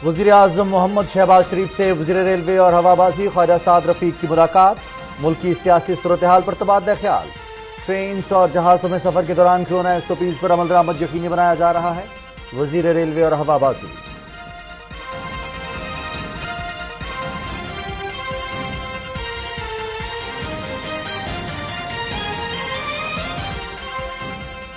वज़ीर आज़म मोहम्मद शहबाज शरीफ से वज़ीर रेलवे और हवाबाजी ख्वाजा साद रफ़ीक की मुलाकात, मुल्क की सियासी सूरत हाल पर तबादला ख्याल। ट्रेन्स और जहाज़ों में सफ़र के दौरान कोरोना SOPs पर अमल दरामद यकीनी बनाया जा रहा है। वज़ीर रेलवे और हवाबाजी।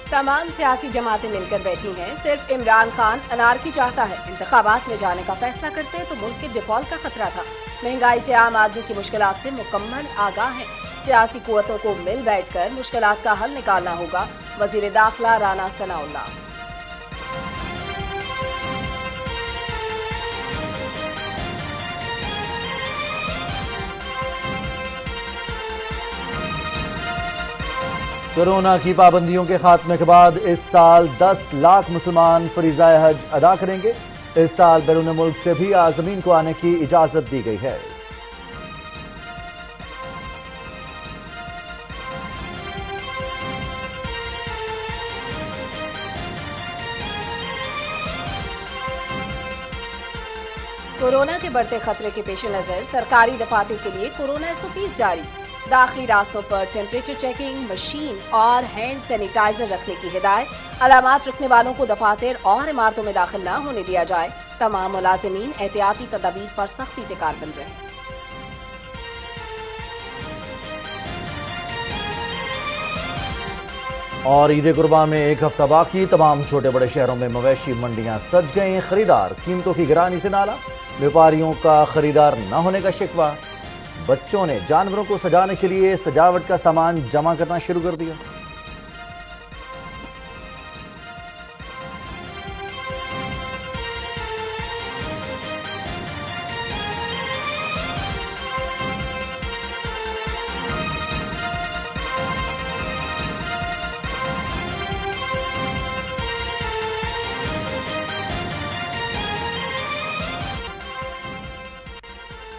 तमाम सियासी जमातें मिलकर बैठी हैं। सिर्फ इमरान खान अनारकी चाहता है। इंतखाबात में जाने का फैसला करते तो मुल्क के डिफॉल्ट का खतरा था। महंगाई से आम आदमी की मुश्किलात से मुकम्मल आगाह है। सियासी कुव्वतों को मिल बैठकर मुश्किलात का हल निकालना होगा। वजीर दाखिला राना सनाउल्लाह। कोरोना की पाबंदियों के खात्मे के बाद इस साल 10 लाख मुसलमान फरीज़ाए हज अदा करेंगे। इस साल बैरून मुल्क से भी आज़मीन को आने की इजाज़त दी गई है। कोरोना के बढ़ते खतरे के पेश नज़र सरकारी दफातर के लिए कोरोना SOPs जारी। दाखिली रास्तों पर टेम्परेचर चेकिंग मशीन और हैंड सैनिटाइजर रखने की हिदायत। अलामात रखने वालों को दफातर और इमारतों में दाखिल न होने दिया जाए। तमाम मुलाजिमीन एहतियाती तदाबीर पर सख्ती से कारबंद रहें। और ईद कुर्बान में एक हफ्ता बाकी, तमाम छोटे बड़े शहरों में मवेशी मंडियां सज गए। खरीदार कीमतों की गिरानी से नाला, व्यापारियों का खरीदार न होने का शिकवा। बच्चों ने जानवरों को सजाने के लिए सजावट का सामान जमा करना शुरू कर दिया।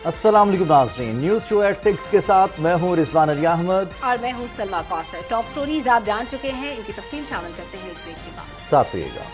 अस्सलाम वालेकुम नाज़रीन, न्यूज़ शो एट 6 के साथ मैं हूँ रिजवान अली अहमद और मैं हूँ सलमा कौसर। टॉप स्टोरीज आप जान चुके हैं, इनकी तफसील शामिल करते हैं एक ब्रेक के बाद। साथ रहिएगा।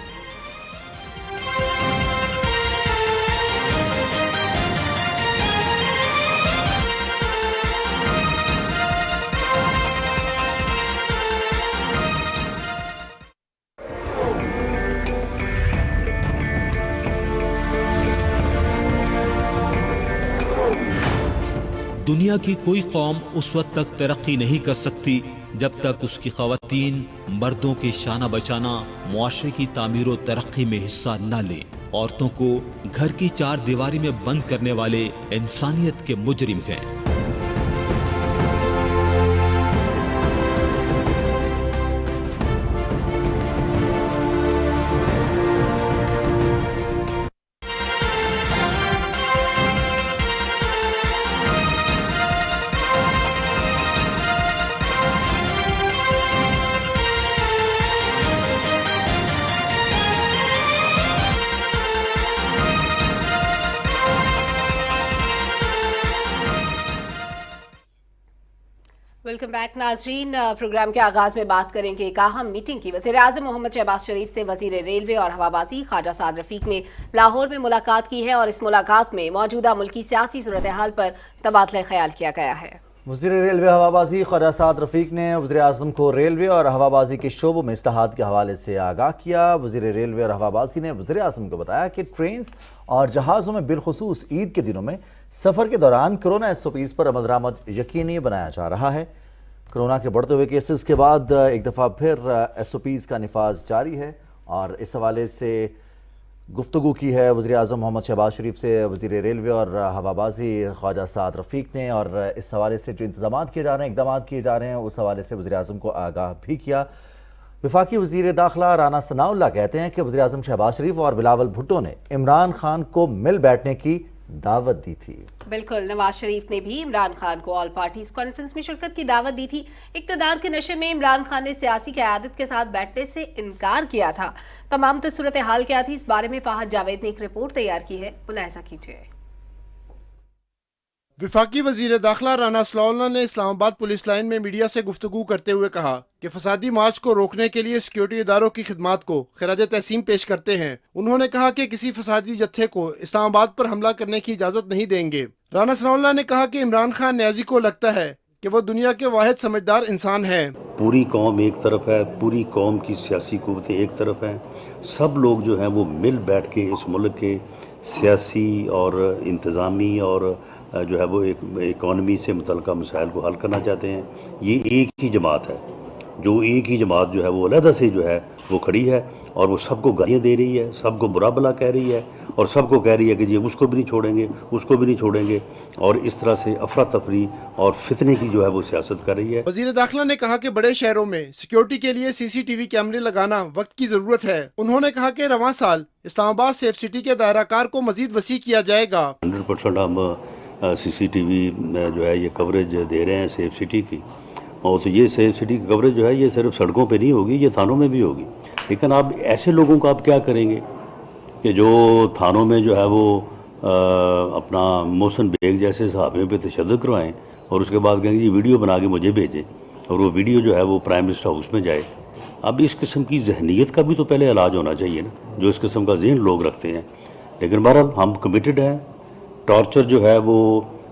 दुनिया की कोई कौम उस वक्त तक तरक्की नहीं कर सकती जब तक उसकी ख़वातीन मर्दों के शाना बचाना मुआशरे की तामीर और तरक्की में हिस्सा न लें। औरतों को घर की चार दीवारी में बंद करने वाले इंसानियत के मुजरिम हैं। वेलकम बैक नाजरीन। प्रोग्राम के आगाज में बात करेंगे एक अहम मीटिंग की। वज़ीर आज़म मोहम्मद शहबाज शरीफ से वज़ीर रेलवे और हवाबाजी ख्वाजा साद रफ़ीक ने लाहौर में मुलाकात की है और इस मुलाकात में मौजूदा मुल्की सियासी सूरत हाल पर तबादला ख्याल किया गया है। वज़ीर रेलवे हवाबाजी ख्वाजा साद रफ़ीक ने वज़ीर आज़म को रेलवे और हवाबाजी के शोबों में इस्लाहात के हवाले से आगाह किया। वज़ीर रेलवे और हवाबाजी ने वज़ीर आज़म को बताया कि ट्रेन्स और जहाज़ों में बिलखुसूस ईद के दिनों में सफ़र के दौरान कोरोना SOPs पर अमल दरामद यकीनी बनाया जा रहा है। कोरोना के बढ़ते हुए केसेस के बाद एक दफ़ा फिर SOPs का निफाज जारी है और इस हवाले से गुफ्तगू की है वज़ीर आज़म मोहम्मद शहबाज शरीफ से वज़ीर रेलवे और हवाबाजी ख्वाजा साद रफ़ीक ने। और इस हवाले से जो इंतज़ामात किए जा रहे हैं, इक़दामात किए जा रहे हैं, उस हवाले से वज़ीर आज़म को आगाह भी किया। वफाकी वज़ीर दाखिला राना सनाउल्लाह कहते हैं कि वज़ीर आज़म शहबाज शरीफ और बिलावल भुट्टो ने इमरान खान को मिल बैठने की दावत दी थी। बिल्कुल, नवाज शरीफ ने भी इमरान खान को ऑल पार्टीज कॉन्फ्रेंस में शिरकत की दावत दी थी। इक़्तिदार के नशे में इमरान खान ने सियासी क़यादत के साथ बैठने से इनकार किया था। तमाम सूरत हाल क्या थी, इस बारे में फाहद जावेद ने एक रिपोर्ट तैयार की है, मुलाहिज़ा कीजिए। वफाकी वजीर दाखिला राना सलाउल्लाह ने इस्लामाबाद पुलिस लाइन में मीडिया से गुफ्तगू करते हुए कहा कि फसादी मार्च को रोकने के लिए सिक्योरिटी इदारों की खिदमात को खिराज तहसीन पेश करते हैं। उन्होंने कहा कि किसी फसादी जत्थे को इस्लामाबाद पर हमला करने की इजाज़त नहीं देंगे। राना सलाउल्लाह ने कहा कि इमरान खान न्याजी को लगता है कि वो दुनिया के वाहिद समझदार इंसान हैं। पूरी कौम एक तरफ है, पूरी कौम की सियासी कुव्वतें एक तरफ हैं, सब लोग जो हैं वो मिल बैठ के इस मुल्क के सियासी और इंतज़ामी और जो है वो एक इकॉनमी से मुतल्लिका मसाइल को हल करना चाहते हैं। ये एक ही जमात है, जो एक ही जमात जो है वो अलहदा से जो है वो खड़ी है और वो सबको गालियाँ दे रही है, सबको बुरा भला कह रही है और सबको कह रही है कि जी उसको भी नहीं छोड़ेंगे, उसको भी नहीं छोड़ेंगे, और इस तरह से अफरा तफरी और फितने की जो है वो सियासत कर रही है। वजीर दाखिला ने कहा कि बड़े शहरों में सिक्योरिटी के लिए CCTV कैमरे लगाना वक्त की जरूरत है। उन्होंने कहा कि रवां साल इस्लामाबाद सेफ सिटी के दायरा कार को मजीद वसी किया जाएगा। 100% हम CCTV जो है ये कवरेज दे रहे हैं सेफ सिटी की, और तो ये सेफ सिटी की कवरेज जो है ये सिर्फ सड़कों पे नहीं होगी, ये थानों में भी होगी। लेकिन आप ऐसे लोगों को आप क्या करेंगे कि जो थानों में जो है वो अपना मोहसिन बेग जैसे सहाबियों पे तशद्दुद करवाएं और उसके बाद कहेंगे जी वीडियो बना के मुझे भेजें और वो वीडियो जो है वो प्राइम मिनिस्टर हाउस में जाए। अब इस किस्म की जहनीत का भी तो पहले इलाज होना चाहिए ना, जो इस किस्म का जहन लोग रखते हैं। लेकिन बहरहाल हम कमिटेड हैं। टॉर्चर जो है वो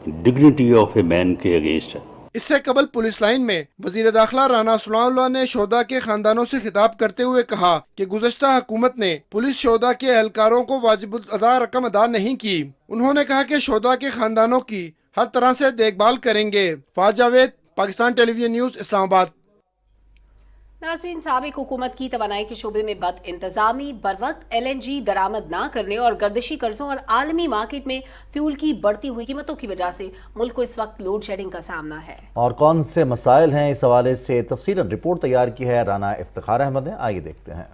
डिग्निटी ऑफ ए मैन के अगेंस्ट है। इससे कबल पुलिस लाइन में वजीर दाखिला राना सलाउल्लाह ने शोदा के खानदानों से खिताब करते हुए कहा कि गुज़श्ता हुकूमत ने पुलिस शोदा के एहलकारों को वाजिबुल अदा रकम अदा नहीं की। उन्होंने कहा कि शोदा के खानदानों की हर तरह से देखभाल करेंगे। फाज जावेद, पाकिस्तान टेलीविजन न्यूज़, इस्लामाबाद। नाज़रीन, साबिक हुकूमत की तवानाई के शोबे में बद इंतजामी, बर वक्त LNG दरामद ना करने और गर्दिशी कर्जों और आलमी मार्केट में फ्यूल की बढ़ती हुई कीमतों की वजह से मुल्क को इस वक्त लोड शेडिंग का सामना है। और कौन से मसाइल हैं, इस हवाले से तफसीलन रिपोर्ट तैयार की है राना इफ्तिखार अहमद ने। आइए देखते हैं।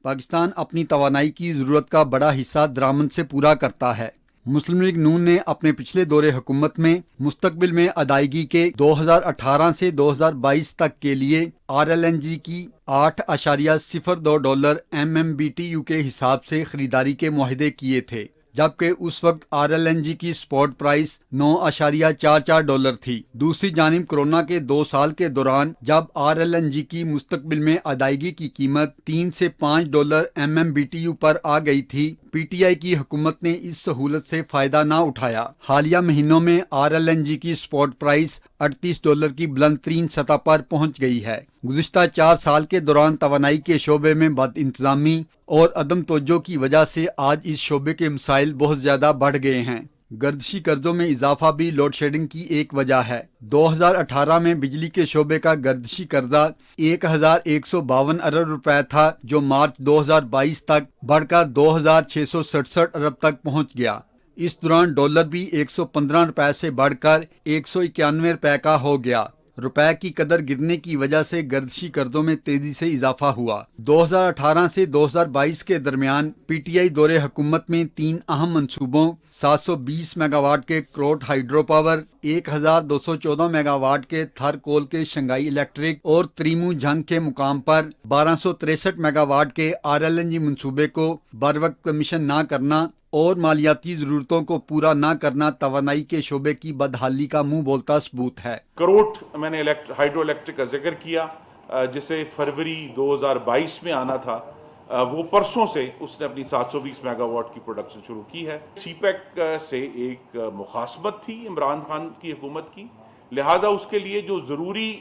पाकिस्तान अपनी तवानाई की ज़रूरत का बड़ा हिस्सा दरामद से पूरा करता है। मुस्लिम लीग नून ने अपने पिछले दौरे हुकूमत में मुस्तकबिल में अदायगी के 2018 से 2022 तक के लिए RLNG की $8.02 MMBTU के हिसाब से खरीदारी के मुआहदे किए थे, जबकि उस वक्त RLNG की स्पॉट प्राइस $9.44 थी। दूसरी जानिब कोरोना के 2 साल के दौरान जब RLNG की मुस्तकबिल में अदायगी की कीमत $3 से $5 MMBTU पर आ गई थी, PTI की हुकूमत ने इस सहूलत से फायदा ना उठाया। हालिया महीनों में RLNG की स्पॉट प्राइस $38 की बुलंद तरीन सतह पर पहुंच गई है। गुज़िश्ता 4 साल के दौरान तवानाई के शोबे में बद इंतजामी और अदम तवज्जो की वजह से आज इस शोबे के मसाइल बहुत ज्यादा बढ़ गए हैं। गर्दिशी कर्जों में इजाफा भी लोड शेडिंग की एक वजह है। 2018 में बिजली के शोबे का गर्दिशी कर्जा 1152 अरब रुपए था, जो मार्च 2022 तक बढ़कर 2667 अरब तक पहुंच गया। इस दौरान डॉलर भी 115 रुपए से बढ़कर 191 रुपए का हो गया। रुपए की कदर गिरने की वजह से गर्दिशी कर्जों में तेजी से इजाफा हुआ। 2018 से 2022 के दरमियान PTI दौरे हुकूमत में 3 अहम मंसूबों 720 मेगावाट के क्रोट हाइड्रो पावर, 1214 मेगावाट के थर कोल के शंघाई इलेक्ट्रिक और त्रिमू झंग के मुकाम पर 1263 मेगावाट के RLNG मंसूबे को बर वक्त कमीशन न करना और मालियाती जरूरतों को पूरा ना करना तवानाई के शोबे की बदहाली का मुंह बोलता सबूत है। करोट मैंने हाइड्रो इलेक्ट्रिक का जिक्र किया, जिसे फरवरी 2022 में आना था, वो परसों से उसने अपनी 720 मेगावाट की प्रोडक्शन शुरू की है। CPEC से एक मुखासमत थी इमरान खान की हुकूमत की, लिहाजा उसके लिए जो ज़रूरी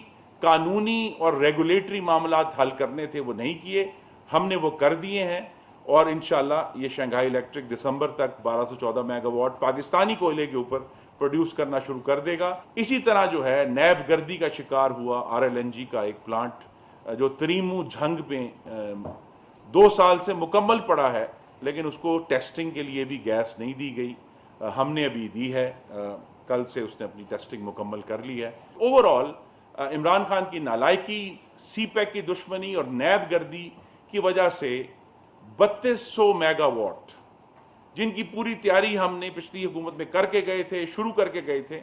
कानूनी और रेगुलेटरी मामलात हल करने थे वो नहीं किए, हमने वो कर दिए हैं। और इंशाल्लाह ये शंघाई इलेक्ट्रिक दिसंबर तक 1214 मेगावाट पाकिस्तानी कोयले के ऊपर प्रोड्यूस करना शुरू कर देगा। इसी तरह जो है नैब गर्दी का शिकार हुआ RLNG का एक प्लांट जो त्रिमू झंग में 2 साल से मुकम्मल पड़ा है, लेकिन उसको टेस्टिंग के लिए भी गैस नहीं दी गई, हमने अभी दी है। कल से उसने अपनी टेस्टिंग मुकम्मल कर ली है। ओवरऑल इमरान खान की नालायकी, CPEC की दुश्मनी और नैब गर्दी की वजह से 3200 मेगावाट जिनकी पूरी तैयारी हमने पिछली हुकूमत में करके गए थे, शुरू करके गए थे,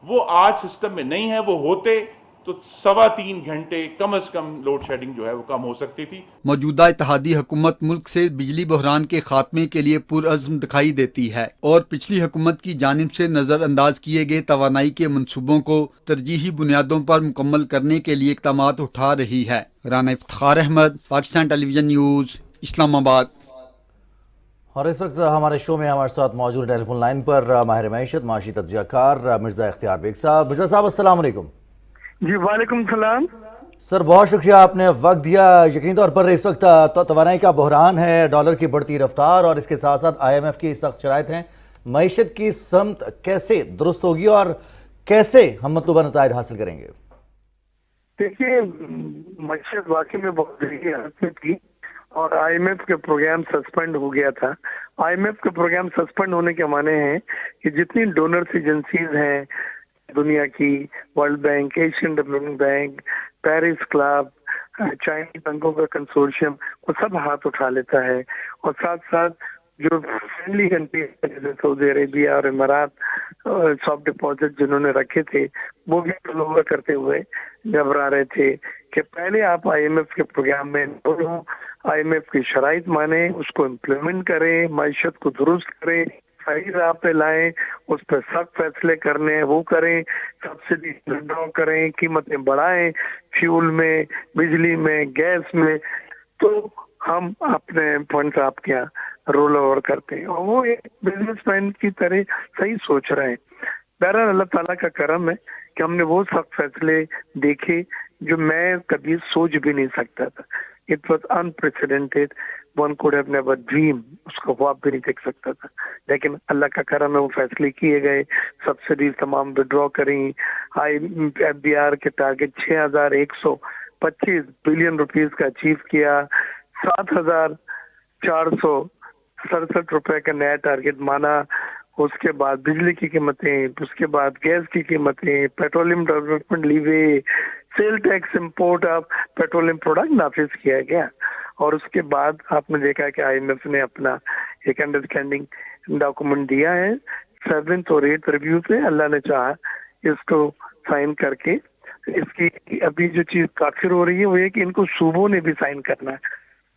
वो आज सिस्टम में नहीं है। वो होते तो 3.25 घंटे कम से कम लोड शेडिंग जो है वो कम हो सकती थी। मौजूदा इत्तेहादी हुकूमत मुल्क से बिजली बहरान के खात्मे के लिए पुरअज़्म दिखाई देती है और पिछली हुकूमत की जानिब से नज़रअंदाज किए गए तवानाई के मनसूबों को तरजीही बुनियादों पर मुकम्मल करने के लिए इक़दामात उठा रही है। Rana Iftikhar Ahmed, Pakistan television news, Islamabad. और इस वक्त हमारे शो में हमारे साथ मौजूद टेलीफोन लाइन पर माहिर मैशत माशी तज्ज़ियाकार मिर्ज़ा इख्तियार बेग साहब। मिर्ज़ा साहब अस्सलाम वालेकुम। जी वालेकुम सलाम। सर बहुत शुक्रिया, आपने वक्त दिया। यकीनी तौर पर इस वक्त तवानाई का बहरान है, डॉलर की बढ़ती रफ्तार और इसके साथ साथ IMF की सख्त शराइत हैं। मईशत की समत कैसे दुरुस्त होगी और कैसे हम मतलूबा नताइज हासिल करेंगे? देखिए, मईशत वाकई में बहुत बुरी हालत में थी और IMF के प्रोग्राम सस्पेंड हो गया था। IMF के प्रोग्राम सस्पेंड होने के माने हैं कि जितनी डोनर्स एजेंसीज हैं दुनिया की, world bank, Asian development bank, Paris club, Chinese बैंकों का कंसोर्शियम, वो सब हाथ उठा लेता है। और साथ साथ जो फ्रेंडली कंट्री जैसे सऊदी अरेबिया और इमारात सॉफ्ट डिपॉजिट जिन्होंने रखे थे वो भी ओवर करते हुए घबरा रहे थे कि पहले आप IMF के प्रोग्राम में IMF की शराइत माने, उसको इम्प्लीमेंट करें, मईशत को दुरुस्त करें, सही राह पे लाएं, उस पर सख्त फैसले करने वो करें, सब्सिडी विड्रॉ करें, कीमतें बढ़ाएं फ्यूल में, बिजली में, गैस में, तो हम अपने फंड्स आपके यहाँ रोल ओवर करते हैं। और वो एक बिजनेसमैन की तरह सही सोच रहे हैं। बहरहाल अल्लाह ताला का करम है कि हमने वो सख्त फैसले देखे जो मैं कभी सोच भी नहीं सकता था। It was unprecedented, one could have never dream, उसको ख्वाब भी नहीं देख सकता था। लेकिन अल्लाह का करम है, वो फैसले किए गए, सब्सिडीज तमाम विड्रॉ करी, IFBR के टारगेट 6,125 बिलियन रुपीस का अचीव किया, 7,467 रुपए का नया टारगेट माना। उसके बाद बिजली की कीमतें, उसके बाद गैस की कीमतें, petroleum development levy, sale tax, import of petroleum product नाफिज किया गया। और उसके बाद आपने देखा कि IMF ने अपना एक अंडरस्टैंडिंग डॉक्यूमेंट दिया है 7th और 8th रिव्यू पे। अल्लाह ने चाहा इसको साइन करके, इसकी अभी जो चीज ताखिर हो रही है वो ये कि इनको सूबों ने भी साइन करना है,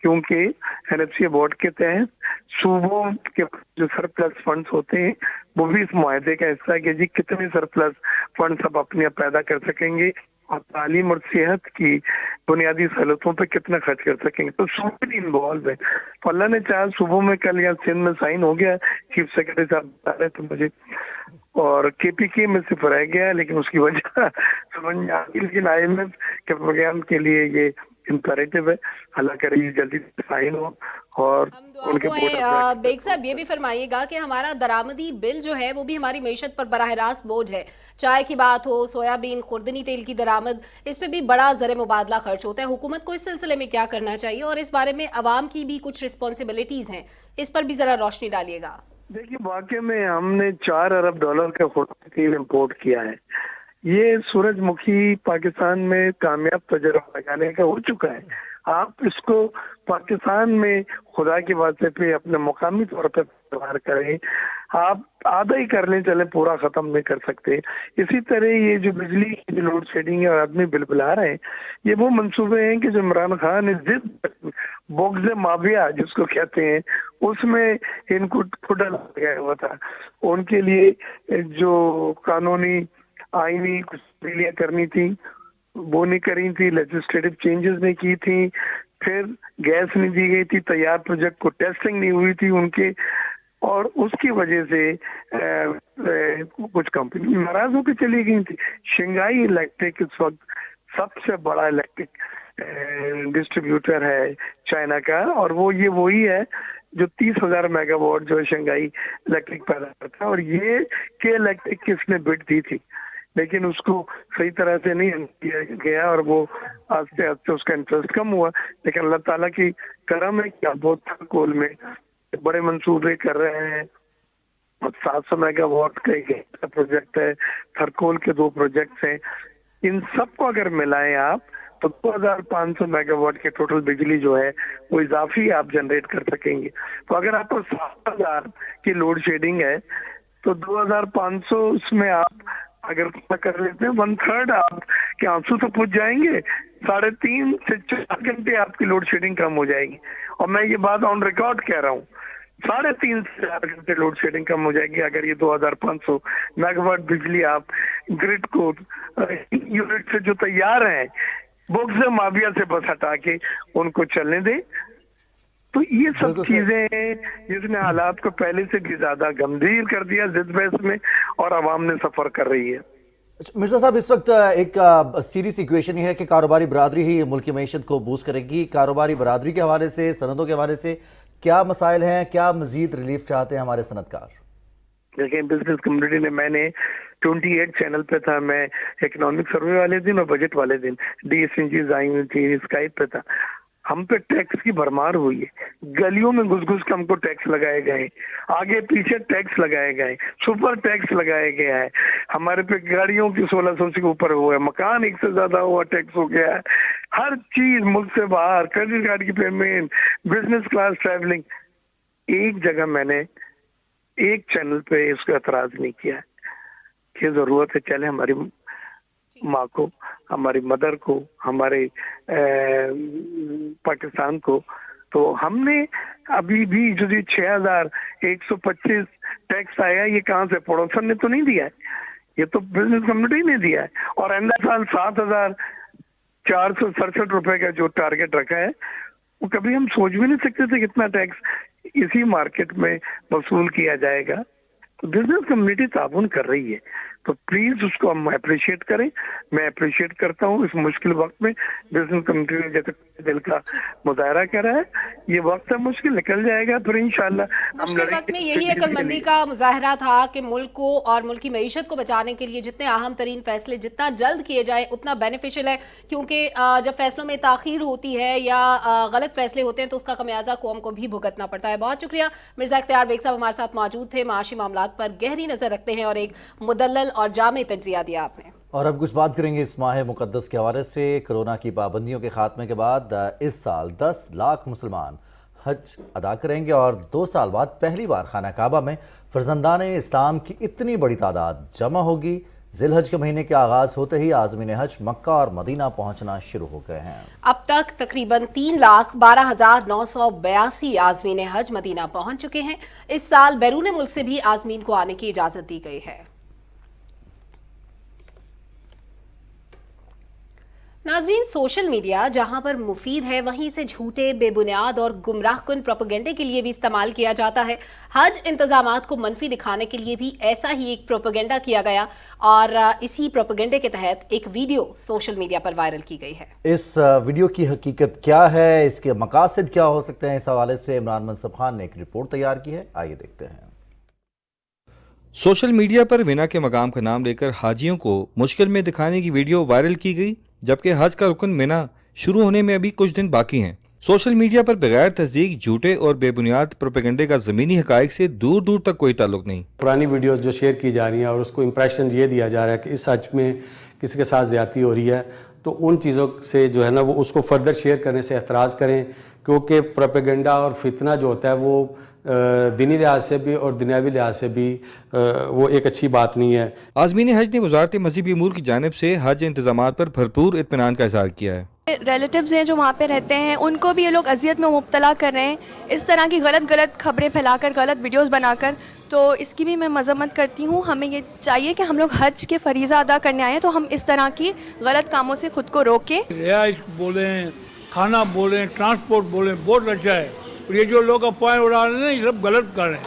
क्योंकि NFC बोर्ड के तहत सूबों के जो सरप्लस फंड्स होते हैं वो भी इस मुआहदे का हिस्सा है कि जी कितने सरप्लस फंड सब अपने पैदा कर सकेंगे और तालीम और सेहत की बुनियादी सहूलतों पे कितना खर्च कर सकेंगे। तो सूबे भी इन्वॉल्व है। तो अल्लाह ने चाहा सुबह में कल या सिंध में साइन हो गया, चीफ सेक्रेटरी साहब बता रहे थे मुझे, और KPK में सिर्फ रह गया, लेकिन उसकी वजह समझ में आ गई। लेकिन IMF के प्रोग्राम के लिए ये इम्पेरेटिव है, अल्लाह करे जल्दी साइन हो और उनके बेग साहब ये भी फरमाइएगा कि हमारा दरामदी बिल जो है वो भी हमारी मईशत पर बराह रास्त बोझ है। चाय की बात हो, सोयाबीन, खुर्दनी तेल की दरामद, इस पे भी बड़ा ज़र मुबादला खर्च होता है। हुकूमत को इस सिलसिले में क्या करना चाहिए और इस बारे में अवाम की भी कुछ रिस्पॉन्सिबिलिटीज हैं, इस पर भी जरा रोशनी डालिएगा। देखिए, वाकई में हमने $4 अरब का खुर्दनी तेल इम्पोर्ट किया है। ये सूरजमुखी पाकिस्तान में कामयाब तजुर्बा लगाने का हो चुका है। आप इसको पाकिस्तान में खुदा के वास्ते पे अपने मुकामी तौर पर व्यवहार करें। आप आधा ही करने चले, पूरा खत्म नहीं कर सकते। इसी तरह ये जो बिजली की लोड शेडिंग है और आदमी बिलबिला रहे हैं, ये वो मंसूबे हैं कि जो इमरान खान ने जिद बोग्ज माविया जिसको कहते हैं उसमें इनको खुदा लगाया हुआ था। उनके लिए जो कानूनी आईनी कुछ तब्दीलियां करनी थी वो नहीं करी थी, लेजिस्लेटिव चेंजेस नहीं की थी, फिर गैस नहीं दी गई थी, तैयार प्रोजेक्ट को टेस्टिंग नहीं हुई थी उनके, और उसकी वजह से कुछ कंपनी नाराज होकर चली गई थी। शंघाई इलेक्ट्रिक इस वक्त सबसे बड़ा इलेक्ट्रिक डिस्ट्रीब्यूटर है चाइना का, और वो ये वही है जो 30,000 मेगावाट जो शंघाई इलेक्ट्रिक पैदा करता है। और ये के इलेक्ट्रिक किसने बिड दी थी, लेकिन उसको सही तरह से नहीं किया गया और वो आस्ते आस्ते उसका इंटरेस्ट कम हुआ। लेकिन अल्लाह ताला की करम है कि अब वो थरकोल में बड़े मंसूबे कर रहे हैं और 700 मेगावाट का एक प्रोजेक्ट है, थरकोल के 2 प्रोजेक्ट्स हैं। इन सबको अगर मिलाएं आप तो 2500 मेगावाट के टोटल बिजली जो है वो इजाफी आप जनरेट कर सकेंगे। तो अगर आपको 7000 की लोड शेडिंग है तो 2500 उसमें आप अगर कर लेते हैं 1/3 आपके आंसू तो पूछ जाएंगे, 3.5 से 4 घंटे आपकी लोड शेडिंग कम हो जाएगी। और मैं ये बात ऑन रिकॉर्ड कह रहा हूँ, 3.5 से 4 घंटे लोड शेडिंग कम हो जाएगी अगर ये 2500 मेगावाट बिजली आप ग्रिड को यूनिट से जो तैयार हैं बुक्स माफिया से बस हटा के उनको चलने दें। तो ये सब चीजें हैं जिसने हालात को पहले से भी ज्यादा गंभीर कर दिया जिद बहस में, और आवाम ने सफर कर रही है। मिर्जा साहब, इस वक्त एक सीरियस इक्वेशन ये है कि कारोबारी बरादरी ही मुल्क की मईशत को बूस्ट करेगी। कारोबारी बरादरी के हवाले से, सनदों के हवाले से क्या मसाइल हैं, क्या मजीद रिलीफ चाहते हैं हमारे सनतकार? देखिए, बिजनेस कम्युनिटी ने, मैंने 28 चैनल पे था, मैं इकोनॉमिक सर्वे वाले दिन और बजट वाले दिन DSNG आई हुई थी, स्काइप पे था। हम पे टैक्स की भरमार हुई है, गलियों में घुस घुस के हमको टैक्स लगाए गए, आगे पीछे टैक्स लगाए गए, सुपर टैक्स लगाया गया है, हमारे पे गाड़ियों की 1600 से ऊपर हुआ है, मकान 1 से ज्यादा हुआ टैक्स हो गया है, हर चीज मुल्क से बाहर, क्रेडिट कार्ड की पेमेंट, बिजनेस क्लास ट्रैवलिंग। एक जगह मैंने एक चैनल पे इसको एतराज नहीं किया कि जरूरत है, चले हमारी माँ को, हमारी मदर को, हमारे पाकिस्तान को, तो हमने अभी भी जो 6125 टैक्स आया, ये कहाँ से? पड़ोसन ने तो नहीं दिया है, ये तो बिजनेस कम्युनिटी ने दिया है। और आइंदा साल 7467 रुपए का जो टारगेट रखा है, वो कभी हम सोच भी नहीं सकते थे कितना टैक्स इसी मार्केट में वसूल किया जाएगा। तो बिजनेस कम्युनिटी ताउन कर रही है, तो प्लीज उसको हम अप्रिशिएट करें। मैं अप्रिशिएट करता हूँ इस मुश्किल वक्त में बिजनेस कम्युनिटी ने जैसे दिल का मुजाहरा करा है। ये वक्त है मुश्किल, निकल जाएगा, फिर इंशाल्लाह हम मुश्किल वक्त में यही अक्लमंदी का मुजाहरा था कि मुल्क को और मुल्क की मईशत को बचाने के लिए जितने अहम तरीन फैसले जितना जल्द किए जाए उतना बेनिफिशियल है, क्योंकि जब फैसलों में ताखीर होती है या गलत फैसले होते हैं तो उसका खमियाजा कौम को भी भुगतना पड़ता है। बहुत शुक्रिया। मिर्जा इख्तियार बेग साहब हमारे साथ मौजूद थे, माशी मामलात पर गहरी नजर रखते हैं और एक मुदल्लल और जामे तज्जिया दिया आपने। और अब कुछ बात करेंगे इस माह मुक़द्दस के हवाले से। कोरोना की पाबंदियों के खात्मे के बाद इस साल 10 लाख मुसलमान हज अदा करेंगे और 2 साल बाद पहली बार खाना काबा में फर्जंदान इस्लाम की इतनी बड़ी तादाद जमा होगी। ज़िलहज के महीने के आगाज़ होते ही आज़मीन हज मक्का और मदीना पहुंचना शुरू हो गए हैं। अब तक तकरीबन 3,12,982 आज़मीन हज मदीना पहुंच चुके हैं। इस साल बैरून मुल्क से भी आज़मीन को आने की इजाज़त दी गई है। नाज़रीन, सोशल मीडिया जहां पर मुफीद है वहीं से झूठे, बेबुनियाद और गुमराहकुन प्रोपेगेंडे के लिए भी इस्तेमाल किया जाता है। हज इंतजामात को मनफी दिखाने के लिए भी ऐसा ही एक प्रोपेगेंडा किया गया और इसी प्रोपेगेंडे के तहत एक वीडियो सोशल मीडिया पर वायरल की गई है। इस वीडियो की हकीकत क्या है, इसके मकासद क्या हो सकते हैं, इस हवाले से इमरान मनसब खान ने एक रिपोर्ट तैयार की है, आइए देखते हैं। सोशल मीडिया पर मिना के मकाम का नाम लेकर हाजियों को मुश्किल में दिखाने की वीडियो वायरल की गई, जबकि हज का रुकन मिना शुरू होने में अभी कुछ दिन बाकी हैं। सोशल मीडिया पर बगैर तस्दीक झूठे और बेबुनियाद प्रोपेगेंडे का ज़मीनी हकाइक से दूर दूर तक कोई ताल्लुक नहीं। पुरानी वीडियोस जो शेयर की जा रही हैं और उसको इंप्रेशन ये दिया जा रहा है कि इस हज में किसी के साथ ज़्यादती हो रही है, तो उन चीज़ों से जो है ना वो उसको फर्दर शेयर करने से एतराज़ करें, क्योंकि प्रोपेगेंडा और फितना जो होता है वो दीनी लिहाज से भी और दुनियावी लिहाज से भी वो एक अच्छी बात नहीं है। आज़मीन हज ने वज़ारत मज़हबी अमूर की जानिब से हज इंतज़ामात पर भरपूर इत्मीनान का इज़हार किया है। रिलेटिव्स हैं जो वहाँ पे रहते हैं, उनको भी ये लोग अजियत में मुब्तला कर रहे हैं इस तरह की गलत खबरें फैलाकर, गलत वीडियोस बनाकर, तो इसकी भी मैं मज़म्मत करती हूँ। हमें ये चाहिए कि हम लोग हज के फरीज़ा अदा करने आए तो हम इस तरह की गलत कामों से ख़ुद को रोकें। रिहाइश बोलें, खाना बोलें, ट्रांसपोर्ट बोलें, बहुत अच्छा है। और ये जो लोग अफवाहें उड़ा रहे हैं ये सब गलत कर रहे हैं।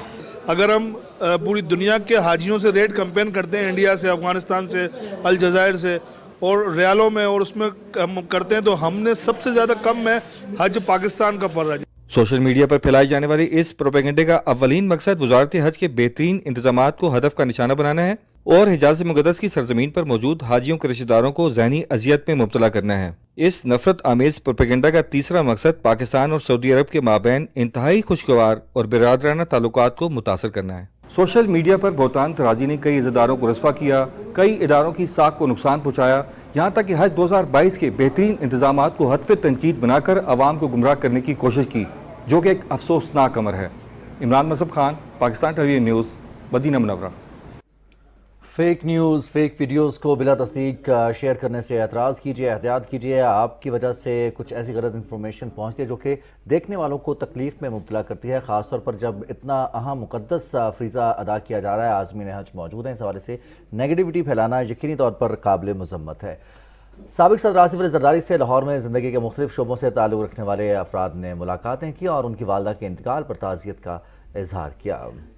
अगर हम पूरी दुनिया के हाजियों से रेट कंपेयर करते हैं, इंडिया से, अफगानिस्तान से, अलजायर से और रियालों में, और उसमें हम करते हैं तो हमने सबसे ज़्यादा कम में हज पाकिस्तान का पड़ रहा है। सोशल मीडिया पर फैलाई जाने वाली इस प्रोपेगेंडे का अव्वलीन मकसद वज़ारत हज के बेहतरीन इंतजामात को हदफ का निशाना बनाना है और हिजाज़ मुक़द्दस की सरजमीन पर मौजूद हाजियों के रिश्तेदारों को ज़हनी अजियत में मुब्तला करना है। इस नफरत आमेज प्रोपेगेंडा का तीसरा मकसद पाकिस्तान और सऊदी अरब के माबैन इंतहाई खुशगवार और बिरादराना ताल्लुकात को मुतासर करना है। सोशल मीडिया पर बहुतान तराजी ने कई इज़्ज़तदारों को रस्वा किया, कई इदारों की साख को नुकसान पहुँचाया, यहाँ तक कि हज 2022 के बेहतरीन इंतजामात को हदफ तनकीद बनाकर आवाम को गुमराह करने की कोशिश की, जो कि एक अफसोसनाक अमर है। Imran Mansab Khan, Pakistan television news, Madina Munawwara. Fake news, fake videos को बिला तस्दीक शेयर करने से एतराज़ कीजिए, एहतियात कीजिए। आपकी वजह से कुछ ऐसी गलत इन्फॉर्मेशन पहुंचती है जो कि देखने वालों को तकलीफ़ में मुब्तला करती है, ख़ासतौर पर जब इतना अहम मुक़द्दस फ़रीज़ा अदा किया जा रहा है। आज़मीन हज मौजूद हैं, इस हवाले से नेगेटिविटी फैलाना यकीनी तौर पर काबिल मज़म्मत है। साबिक़ सदर आसिफ अली ज़रदारी से लाहौर में ज़िंदगी के मुख्तलिफ शोबों से ताल्लुक़ रखने वाले अफराद ने मुलाकातें की और उनकी वालदा के इंतकाल पर ताज़ियत का इजहार किया।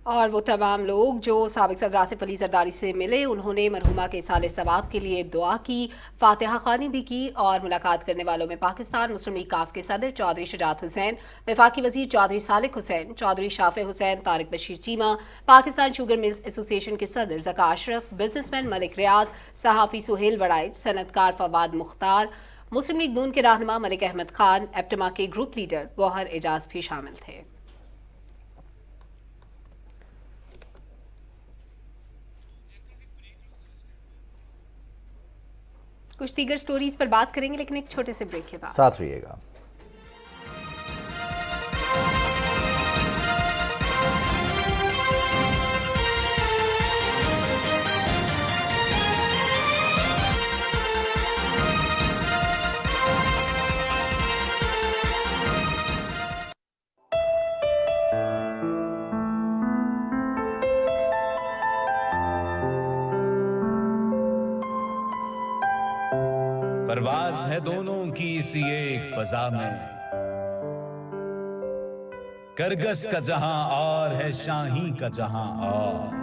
और वो तमाम लोग जो साबिक़ सदर आसिफ अली ज़रदारी से मिले, उन्होंने मरहुमा के साले सवाब के लिए दुआ की, फातिहा ख़्वानी भी की। और मुलाकात करने वालों में पाकिस्तान मुस्लिम लीग काफ के सदर चौधरी शुजात हुसैन, वफाकी वज़ीर Chaudhry Salik Hussain, Chaudhry Shafay Hussain, Tariq Bashir Cheema, Pakistan sugar mills association के सदर ज़का अशरफ, बिजनेसमैन मलिक रियाज, सहाफ़ी सुहेल वड़ाइच, सनतकार फवाद मुख्तार, मुस्लिम लीग नून के रहनुमा मलिक अहमद खान, एप्टमा के ग्रुप लीडर गौहर एजाज भी शामिल थे। कुछ दीगर स्टोरीज पर बात करेंगे, लेकिन एक छोटे से ब्रेक के बाद साथ रहिएगा। परवाज है दोनों की इसी एक फजा में, करगस का जहां और है शाही का जहां और।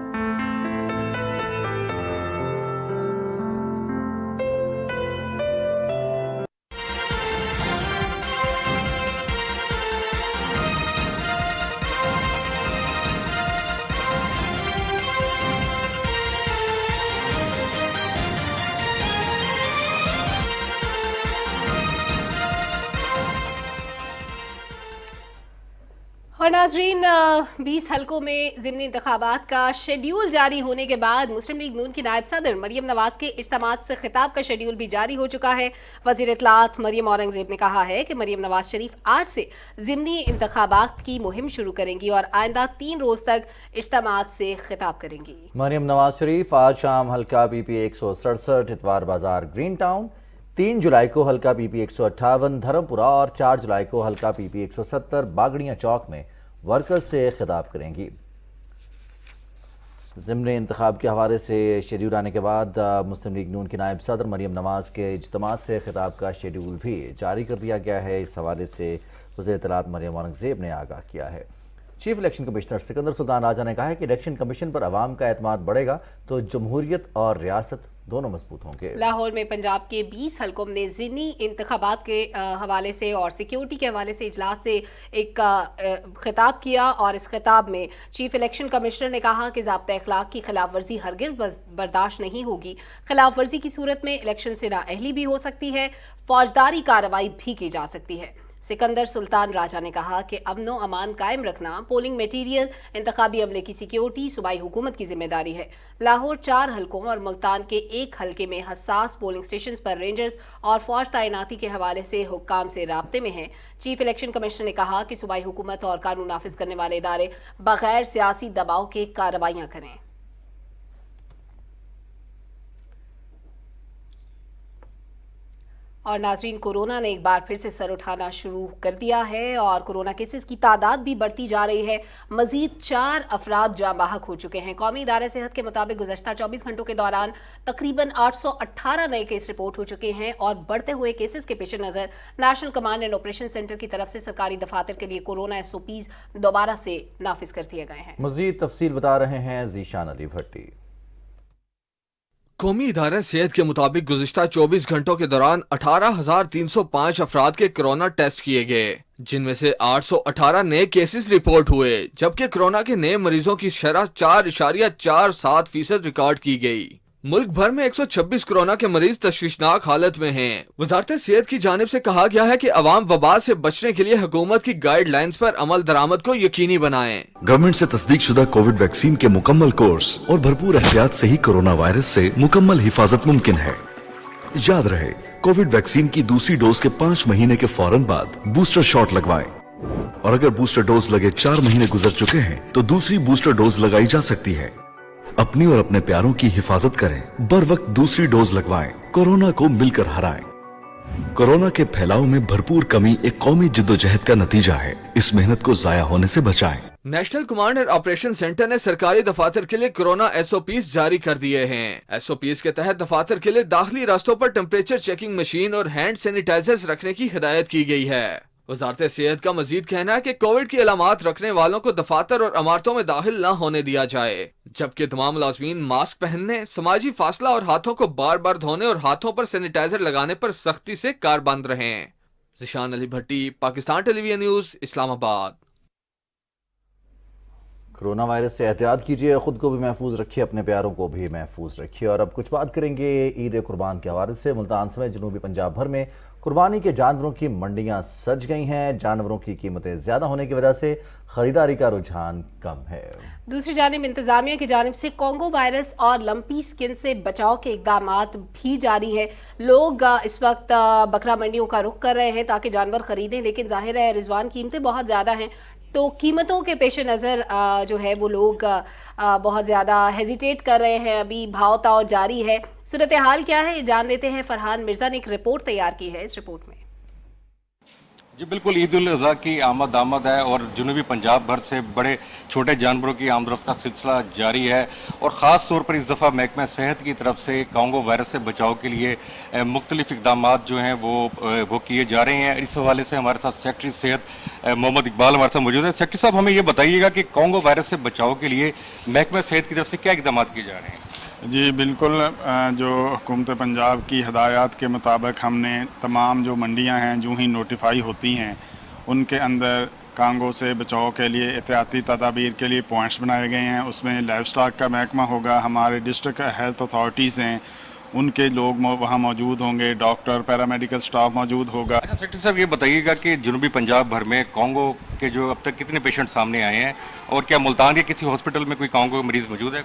और नाजरीन, 20 हलकों में ज़िमनी इंतखाबात का शेड्यूल जारी होने के बाद मुस्लिम लीग नून की नायब सदर मरियम नवाज के इज्तिमात से खिताब का शेड्यूल भी जारी हो चुका है। वज़ीर इत्तलात मरियम औरंगज़ेब ने कहा है कि मरियम नवाज शरीफ आज से ज़िमनी इंतखाबात की मुहिम शुरू करेंगी और आइंदा 3 रोज़ तक इज्तिमात से खिताब करेंगी। मरियम नवाज शरीफ आज शाम हल्का PP 167 इतवार बाजार ग्रीन टाउन, 3 जुलाई को हल्का PP 158 धर्मपुरा और 4 जुलाई को हल्का PP 170 बागड़ियाँ चौक में वर्कर्स से खिताब करेंगी। ज़िमनी इंतखाब के हवाले से शेड्यूल आने के बाद मुस्लिम लीग नून की नायब सदर मरियम नवाज के इज्तिमात से खिताब का शेड्यूल भी जारी कर दिया गया है। इस हवाले से वज़ीर इत्तलात मरियम औरंगज़ेब ने आगाह किया है। Chief election commissioner Sikandar Sultan Raja ने कहा है कि इलेक्शन कमीशन पर अवाम का एतमाद बढ़ेगा तो जमहूरियत और रियासत दोनों मजबूत होंगे। लाहौर में पंजाब के 20 हलकों ने ज़िमनी इंतखाबात के हवाले से और सिक्योरिटी के हवाले से इजलास से एक खिताब किया और इस खिताब में चीफ इलेक्शन कमिश्नर ने कहा कि ज़ाब्ता अखलाक की खिलाफ वर्जी हरगिज़ बर्दाश्त नहीं होगी। खिलाफ वर्जी की सूरत में इलेक्शन से नाअहली भी हो सकती है, फौजदारी कार्रवाई भी की जा सकती है। सिकंदर सुल्तान राजा ने कहा कि अमनो अमान कायम रखना, पोलिंग मटीरियल, इंतखाबी अमले की सिक्योरिटी सूबाई हुकूमत की जिम्मेदारी है। लाहौर 4 हलकों और मुल्तान के 1 हलके में हसास पोलिंग स्टेशन पर रेंजर्स और फौज तैनाती के हवाले से हुक्काम से राब्ते में हैं। चीफ इलेक्शन कमिश्नर ने कहा कि सूबाई हुकूमत और कानून नाफिज करने वाले इदारे बगैर सियासी दबाव के कार्रवाइयाँ करें। और नाजरीन, कोरोना ने एक बार फिर से सर उठाना शुरू कर दिया है और कोरोना केसेस की तादाद भी बढ़ती जा रही है। मजीद 4 अफराद जाँ बाहक हो चुके हैं। कौमी इदारे सेहत के मुताबिक गुज़श्ता 24 घंटों के दौरान तकरीबन 818 नए केस रिपोर्ट हो चुके हैं और बढ़ते हुए केसेस के पेश नज़र national command and operation centre की तरफ से सरकारी दफातर के लिए कोरोना SOPs दोबारा से नाफिज कर दिए गए हैं। मजीद तफसील बता रहे हैं ज़ीशान अली भट्टी। कौमी इदारा सेहत के मुताबिक गुज़िश्ता 24 घंटों के दौरान 18,305 अफराद के कोरोना टेस्ट किए गए, जिनमें से 818 नए केसेस रिपोर्ट हुए, जबकि कोरोना के नए मरीजों की शरह 4.47% रिकॉर्ड की गई। मुल्क भर में 126 कोरोना के मरीज तशवीशनाक हालत में हैं। वजारत सेहत की जानिब से कहा गया है कि अवाम वबा से बचने के लिए हुकूमत की गाइडलाइंस पर अमल दरामद को यकीनी बनाएं। गवर्नमेंट से तस्दीक शुदा कोविड वैक्सीन के मुकम्मल कोर्स और भरपूर एहतियात से ही कोरोना वायरस से मुकम्मल हिफाजत मुमकिन है। याद रहे, कोविड वैक्सीन की दूसरी डोज के 5 महीने के फौरन बाद बूस्टर शॉट लगवाएं और अगर बूस्टर डोज लगे 4 महीने गुजर चुके हैं तो दूसरी बूस्टर डोज लगाई जा सकती है। अपनी और अपने प्यारों की हिफाजत करें, बर वक्त दूसरी डोज लगवाएं, कोरोना को मिलकर हराएं। कोरोना के फैलाव में भरपूर कमी एक कौमी जिद्दोजहद का नतीजा है। इस मेहनत को जाया होने से बचाएं। National command and operation centre ने सरकारी दफातर के लिए कोरोना SOPs जारी कर दिए हैं। SOPs के तहत दफातर के लिए दाखिली रास्तों पर टेम्परेचर चेकिंग मशीन और हैंड सैनिटाइजर्स रखने की हिदायत की गई है। वजारत सेहत का मजीद कहना है कि कोविड की अलामात रखने वालों को दफातर और इमारतों में दाखिल न होने दिया जाए, जबकि तमाम मुलाजमीन मास्क पहनने, समाजी फासला और हाथों को बार बार धोने और हाथों पर सैनिटाइजर लगाने पर सख्ती से कारबंद रहें। Zeeshan Ali Bhatti, Pakistan television news, Islamabad. Corona virus से एहतियात कीजिए, खुद को भी महफूज रखिए, अपने प्यारों को भी महफूज रखिए। और अब कुछ बात करेंगे ईद कुर्बान के हवाले से। मुल्तान समेत जनूबी पंजाब भर में कुर्बानी के जानवरों की मंडियां सज गई हैं। जानवरों की कीमतें ज्यादा होने की वजह से खरीदारी का रुझान कम है। दूसरी जानिब इंतजामिया की जानिब से कोंगो वायरस और लंपी स्किन से बचाव के इकदामात भी जारी है। लोग इस वक्त बकरा मंडियों का रुख कर रहे हैं ताकि जानवर खरीदें, लेकिन जाहिर है रिजवान कीमतें बहुत ज़्यादा हैं, तो कीमतों के पेश नज़र जो है वो लोग बहुत ज़्यादा हेजिटेट कर रहे हैं। अभी भाव ताव जारी है। सूरत हाल क्या है जान लेते हैं। फरहान मिर्ज़ा ने एक रिपोर्ट तैयार की है। इस रिपोर्ट में जी बिल्कुल, ईद उल अज़हा की आमद है और जनूबी पंजाब भर से बड़े छोटे जानवरों की आमदरफ्त का सिलसिला जारी है। और ख़ास तौर पर इस दफ़ा महकमा सेहत की तरफ से कोंगो वायरस से बचाव के लिए मुख्तलिफ इक़दाम जो हैं वो किए जा रहे हैं। इस हवाले से हमारे साथ सेक्रेटरी सेहत मोहम्मद इकबाल हमारे साथ मौजूद है। सेक्रेटरी साहब, हमें ये बताइएगा कि कोंगो वायरस से बचाव के लिए महकमा सेहत की तरफ से क्या इक़दाम किए जा रहे हैं? जी बिल्कुल, जो हुकूमत पंजाब की हदायत के मुताबिक हमने तमाम जो मंडियां हैं जो ही नोटिफाई होती हैं उनके अंदर कांगो से बचाव के लिए एहतियाती तदाबीर के लिए पॉइंट्स बनाए गए हैं। उसमें लाइफ स्टॉक का महकमा होगा, हमारे डिस्ट्रिक्ट हेल्थ अथॉरिटीज़ हैं उनके लोग वहाँ मौजूद होंगे, डॉक्टर पैरामेडिकल स्टाफ मौजूद होगा। अच्छा सेक्रेटरी साहब, ये बताइएगा कि जनूबी पंजाब भर में कोंगो के जो अब तक कितने पेशेंट सामने आए हैं और क्या मुल्तान के किसी हॉस्पिटल में कोई कोंगो मरीज़ मौजूद है?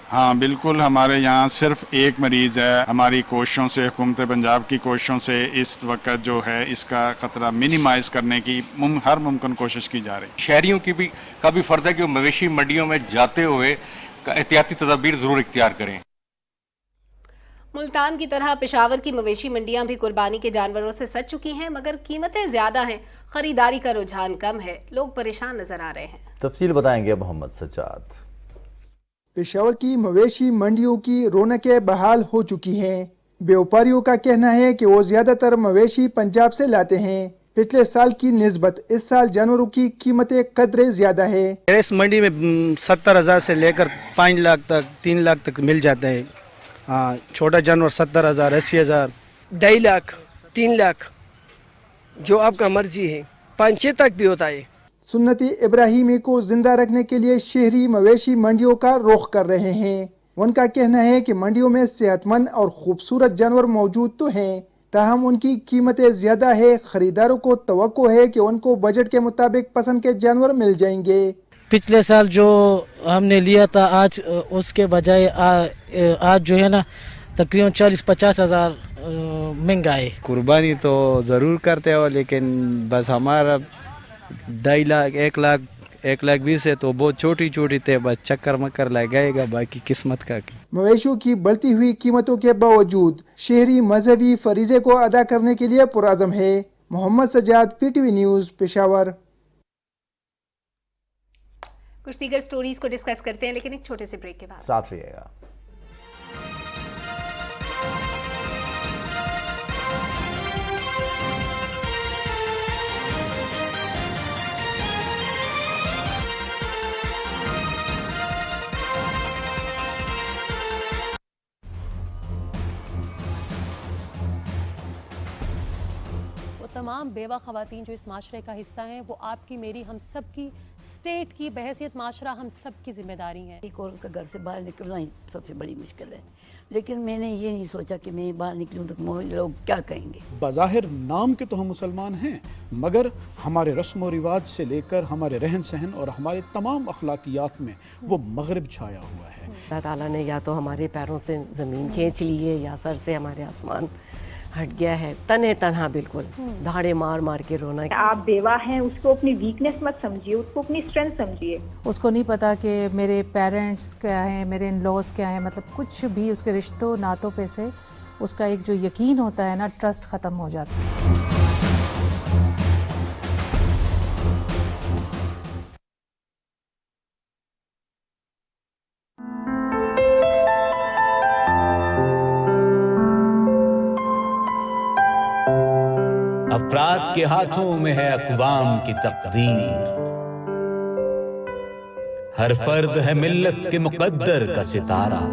हाँ बिल्कुल, हमारे यहाँ सिर्फ एक मरीज़ है। हमारी कोशिशों से, हुकूमत पंजाब की कोशिशों से इस वक्त जो है इसका ख़तरा मिनिमाइज़ करने की हर मुमकिन कोशिश की जा रही है। शहरियों की भी काफ़ी फ़र्ज़ है कि वो मवेशी मंडियों में जाते हुए एहतियाती तदाबीर ज़रूर इख्तियार करें। मुल्तान की तरह पेशावर की मवेशी मंडियां भी कुर्बानी के जानवरों से सज चुकी हैं, मगर कीमतें ज़्यादा हैं, खरीदारी का रुझान कम है, लोग परेशान नजर आ रहे हैं। तफसील बताएंगे मोहम्मद सज्जाद। पेशावर की मवेशी मंडियों की रौनकें बहाल हो चुकी हैं। व्यापारियों का कहना है कि वो ज्यादातर मवेशी पंजाब से लाते हैं। पिछले साल की निस्बत इस साल जानवरों की कीमतें कदरे ज्यादा है। इस मंडी में 70,000 से लेकर 5 लाख तक, 3 लाख तक मिल जाते हैं। हाँ, छोटा जानवर 70,000, 80,000, 2.5 लाख, 3 लाख, जो आपका मर्जी है, 5-6 तक भी होता है। सुन्नती इब्राहिमी को जिंदा रखने के लिए शहरी मवेशी मंडियों का रुख कर रहे हैं। उनका कहना है कि मंडियों में सेहतमंद और खूबसूरत जानवर मौजूद तो हैं, ताहम उनकी कीमतें ज्यादा है। खरीदारों को तवक्को है कि उनको बजट के मुताबिक पसंद के जानवर मिल जाएंगे। पिछले साल जो हमने लिया था, आज उसके बजाय आज जो है ना तकरीबन 40-50 हज़ार महंगा है। कुर्बानी तो ज़रूर करते हो, लेकिन बस हमारा 2.5 लाख, 1 लाख 20 है तो बहुत छोटी छोटी थे, बस चक्कर मक्कर लगाएगा, बाकी किस्मत का। मवेशियों की बढ़ती हुई कीमतों के बावजूद शहरी मजहबी फरीजे को अदा करने के लिए पुरअज़म है। Mohammad Sajjad, PTV news, Peshawar. कुछ दीगर स्टोरीज को डिस्कस करते हैं, लेकिन एक छोटे से ब्रेक के बाद। साथ रहिएगा। तमाम बेवा ख़वातीन जो इस माशरे का हिस्सा हैं, वो आपकी, मेरी, हम सब की, स्टेट की बहैसियत माशरा हम सब की जिम्मेदारी है। एक औरत का घर से बाहर निकलना ही सबसे बड़ी मुश्किल है, लेकिन मैंने ये नहीं सोचा कि मैं बाहर निकलूँ तो लोग क्या कहेंगे। बज़ाहिर नाम के तो हम मुसलमान हैं, मगर हमारे रस्म व रिवाज से लेकर हमारे रहन सहन और हमारे तमाम अखलाकियात में वो मगरिब छाया हुआ है। अल्लाह ताला ने या तो हमारे पैरों से ज़मीन खींच ली है या सर से हमारे आसमान हट गया है, तन्हे तन्हा बिल्कुल, धाड़े मार मार के रोना। आप बेवा हैं, उसको अपनी वीकनेस मत समझिए, उसको अपनी स्ट्रेंथ समझिए। उसको नहीं पता कि मेरे पेरेंट्स क्या हैं, मेरे इन लॉज क्या हैं, मतलब कुछ भी उसके रिश्तों नातों पे से उसका एक जो यकीन होता है ना, ट्रस्ट ख़त्म हो जाता है। अफराद के हाथों में है अक़वाम की तकदीर, हर फर्द है मिल्लत के मुक़द्दर का सितारा।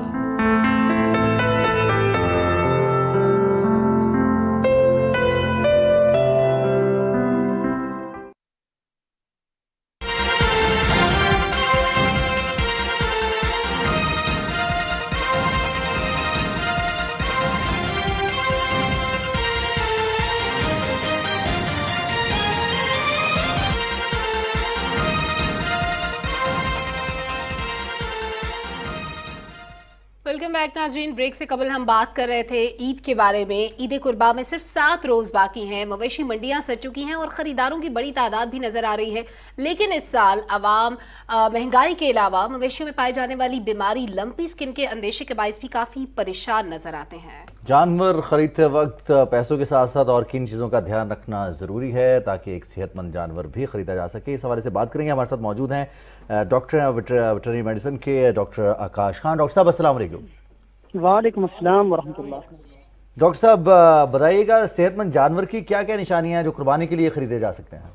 वेलकम बैक नाजरीन। ब्रेक से कबल हम बात कर रहे थे ईद के बारे में। ईद कुर्बा में सिर्फ 7 रोज बाकी हैं, मवेशी मंडियां सज चुकी हैं और खरीदारों की बड़ी तादाद भी नजर आ रही है। लेकिन इस साल आवाम महंगाई के अलावा मवेशियों में पाई जाने वाली बीमारी लंपी स्किन के अंदेशे के बायस भी काफी परेशान नजर आते हैं। जानवर खरीदते वक्त पैसों के साथ साथ और किन चीज़ों का ध्यान रखना ज़रूरी है ताकि एक सेहतमंद जानवर भी ख़रीदा जा सके, इस हवाले से बात करेंगे। हमारे साथ मौजूद हैं डॉक्टर वेटरनरी मेडिसिन के डॉक्टर आकाश खान। डॉक्टर साहब अस्सलाम वालेकुम। वालेकुम अस्सलाम वरहमतुल्लाह। डॉक्टर साहब बताइएगा, सेहतमंद जानवर की क्या क्या निशानियां हैं जो कुर्बानी के लिए खरीदे जा सकते हैं?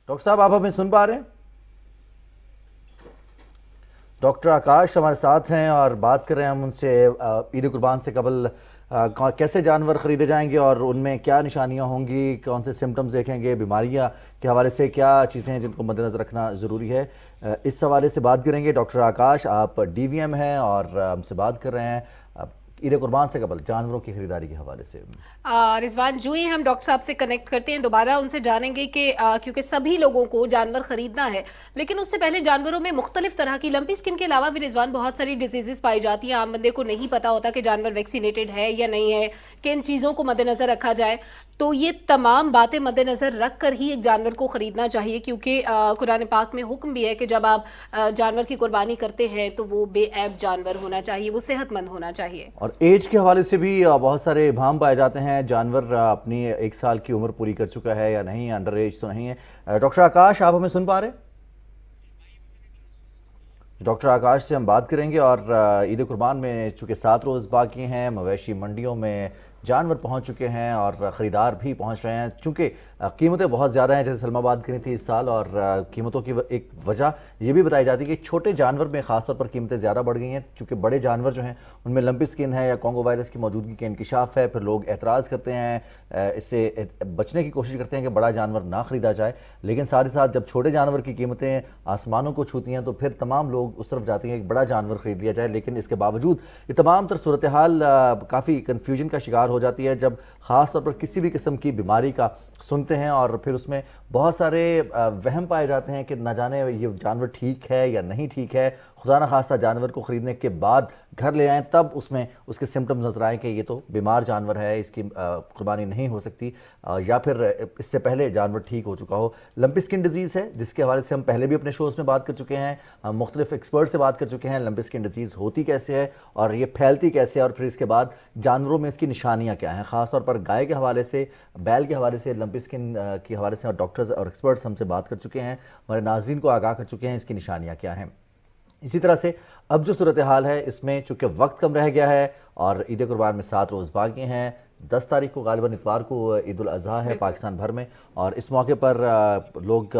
डॉक्टर साहब आप हमें सुन पा रहे हैं? डॉक्टर आकाश हमारे साथ हैं और बात कर रहे हैं हम उनसे ईद कुर्बान से कबल कैसे जानवर ख़रीदे जाएंगे और उनमें क्या निशानियां होंगी, कौन से सिम्टम्स देखेंगे, बीमारियां के हवाले से क्या चीज़ें हैं जिनको मद्देनज़र रखना ज़रूरी है, इस हवाले से बात करेंगे। डॉक्टर आकाश आप DVM हैं और हमसे बात कर रहे हैं ईद कुर्बान से कबल जानवरों की खरीदारी के हवाले से। रिजवान, जो ही हम डॉक्टर साहब से कनेक्ट करते हैं दोबारा उनसे जानेंगे कि क्योंकि सभी लोगों को जानवर खरीदना है, लेकिन उससे पहले जानवरों में मुख्तलिफ तरह की लंपी स्किन के अलावा भी रिजवान बहुत सारी डिजीजेस पाई जाती हैं। आम बंदे को नहीं पता होता कि जानवर वैक्सीनेटेड है या नहीं है, किन चीज़ों को मद्देनज़र रखा जाए। तो ये तमाम बातें मद्देनज़र रख कर ही एक जानवर को ख़रीदना चाहिए, क्योंकि कुरान पाक में हुक्म भी है कि जब आप जानवर की कुर्बानी करते हैं तो वो बेऐब जानवर होना चाहिए, वो सेहतमंद होना चाहिए। और एज के हवाले से भी बहुत सारे इबाम पाए जाते हैं, जानवर अपनी 1 साल की उम्र पूरी कर चुका है या नहीं, अंडर एज तो नहीं है। डॉक्टर आकाश आप हमें सुन पा रहे हैं? डॉक्टर आकाश से हम बात करेंगे और ईद कुर्बान में चूँकि 7 रोज़ बाकी हैं, मवेशी मंडियों में जानवर पहुंच चुके हैं और ख़रीदार भी पहुंच रहे हैं। चूँकि कीमतें बहुत ज़्यादा हैं, जैसे सलमा बात करी थी इस साल, और कीमतों की एक वजह ये भी बताई जाती है कि छोटे जानवर में ख़ासतौर पर कीमतें ज़्यादा बढ़ गई हैं, क्योंकि बड़े जानवर जो हैं उनमें लंपी स्किन है या कॉन्गो वायरस की मौजूदगी का इंकिशाफ है। फिर लोग एतराज़ करते हैं, इससे बचने की कोशिश करते हैं कि बड़ा जानवर ना ख़रीदा जाए, लेकिन साथ ही साथ जब छोटे जानवर की कीमतें आसमानों को छूती हैं तो फिर तमाम लोग उस तरफ जाते हैं कि बड़ा जानवर ख़रीद लिया जाए। लेकिन इसके बावजूद ये तमाम तर सूरत हाल काफ़ी कन्फ्यूजन का शिकार हो जाती है जब ख़ास तौर पर किसी भी किस्म की बीमारी का सुनते हैं और फिर उसमें बहुत सारे वहम पाए जाते हैं कि न जाने ये जानवर ठीक है या नहीं ठीक है। खुदा न खास्ता जानवर को ख़रीदने के बाद घर ले आएँ तब उसमें उसके सिम्टम्स नज़र आए कि ये तो बीमार जानवर है, इसकी कुर्बानी नहीं हो सकती, या फिर इससे पहले जानवर ठीक हो चुका हो। लंपी स्किन डिजीज़ है जिसके हवाले से हम पहले भी अपने शोज़ में बात कर चुके हैं, हम मुख्तलिफ एक्सपर्ट से बात कर चुके हैं लंपी स्किन डिजीज़ होती कैसे है और ये फैलती कैसे है, और फिर इसके बाद जानवरों में इसकी निशानियाँ क्या हैं। ख़ासतौर पर गाय के हवाले से, बैल के हवाले से, लंपी स्किन के हवाले से डॉक्टर्स और एक्सपर्ट्स हमसे बात कर चुके हैं, हमारे नाज़रीन को आगाह कर चुके हैं इसकी निशानियाँ क्या हैं। इसी तरह से अब जो सूरत हाल है इसमें चूँकि वक्त कम रह गया है और ईद कुर्बान में 7 रोज़ बाकी हैं, 10 तारीख को गालिबन इतवार को ईद उल अज़हा है पाकिस्तान भर में, और इस मौके पर लोग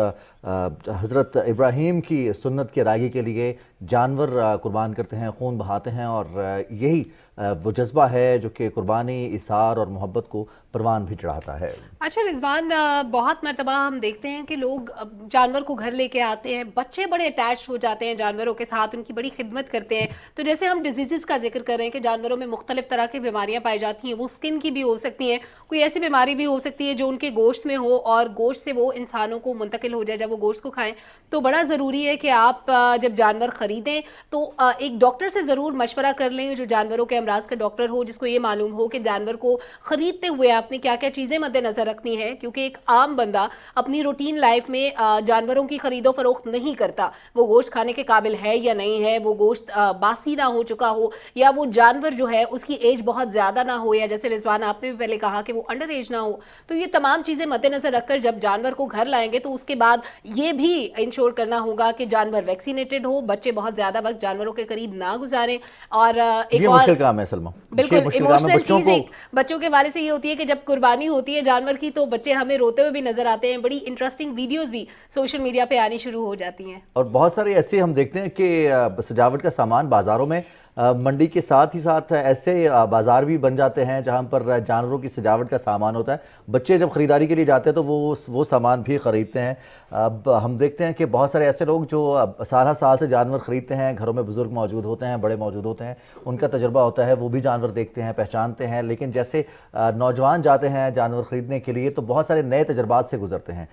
हज़रत इब्राहीम की सुन्नत की अदायगी के लिए जानवर कुर्बान करते हैं, खून बहाते हैं, और यही वो जज्बा है जो कि कुर्बानी, इसार और मोहब्बत को परवान भी चढ़ाता है। अच्छा रिजवान, बहुत मरतबा हम देखते हैं कि लोग जानवर को घर लेके आते हैं, बच्चे बड़े अटैच हो जाते हैं जानवरों के साथ, उनकी बड़ी खिदमत करते हैं। तो जैसे हम डिजीज़ का जिक्र कर रहे हैं कि जानवरों में मुख्तलिफ तरह की बीमारियां पाई जाती हैं, वो स्किन की भी हो सकती हैं, कोई ऐसी बीमारी भी हो सकती है जो उनके गोश्त में हो और गोश्त से वो इंसानों को मुंतकिल हो जाए जब वो गोश्त को खाएं। तो बड़ा ज़रूरी है कि आप जब जानवर خریدیں تو ایک ڈاکٹر سے ضرور مشورہ کر لیں, جو جانوروں کے امراض کا ڈاکٹر ہو, جس کو یہ معلوم ہو کہ جانور کو خریدتے ہوئے آپ نے کیا کیا چیزیں مد نظر رکھنی ہے, کیونکہ ایک عام بندہ اپنی روٹین لائف میں جانوروں کی خرید و فروخت نہیں کرتا. وہ گوشت کھانے کے قابل ہے یا نہیں ہے, وہ گوشت باسی نہ ہو چکا ہو, یا وہ جانور جو ہے اس کی ایج بہت زیادہ نہ ہو, یا جیسے رضوان آپ نے بھی پہلے کہا کہ وہ انڈر ایج نہ ہو. تو یہ تمام چیزیں مد نظر رکھ کر جب جانور کو گھر لائیں گے تو اس کے بعد یہ بھی انشور کرنا ہوگا کہ جانور ویکسینیٹڈ ہو, بچے بہت زیادہ وقت جانوروں کے قریب نہ گزاریں. اور ایک اور مشکل کام ہے سلمہ, بالکل ایموشنل چیز بچوں کے بارے سے یہ ہوتی ہے کہ جب قربانی ہوتی ہے جانور کی تو بچے ہمیں روتے ہوئے بھی نظر آتے ہیں, بڑی انٹرسٹنگ ویڈیوز بھی سوشل میڈیا پہ آنی شروع ہو جاتی ہیں. اور بہت سارے ایسے ہم دیکھتے ہیں کہ سجاوٹ کا سامان بازاروں میں منڈی کے ساتھ ہی ساتھ ایسے بازار بھی بن جاتے ہیں جہاں پر جانوروں کی سجاوٹ کا سامان ہوتا ہے. بچے جب خریداری کے لیے جاتے ہیں تو وہ سامان بھی خریدتے ہیں. اب ہم دیکھتے ہیں کہ بہت سارے ایسے لوگ جو سالہ سال سے جانور خریدتے ہیں, گھروں میں بزرگ موجود ہوتے ہیں, بڑے موجود ہوتے ہیں, ان کا تجربہ ہوتا ہے, وہ بھی جانور دیکھتے ہیں, پہچانتے ہیں. لیکن جیسے نوجوان جاتے ہیں جانور خریدنے کے لیے تو بہت سارے نئے تجربات سے گزرتے ہیں.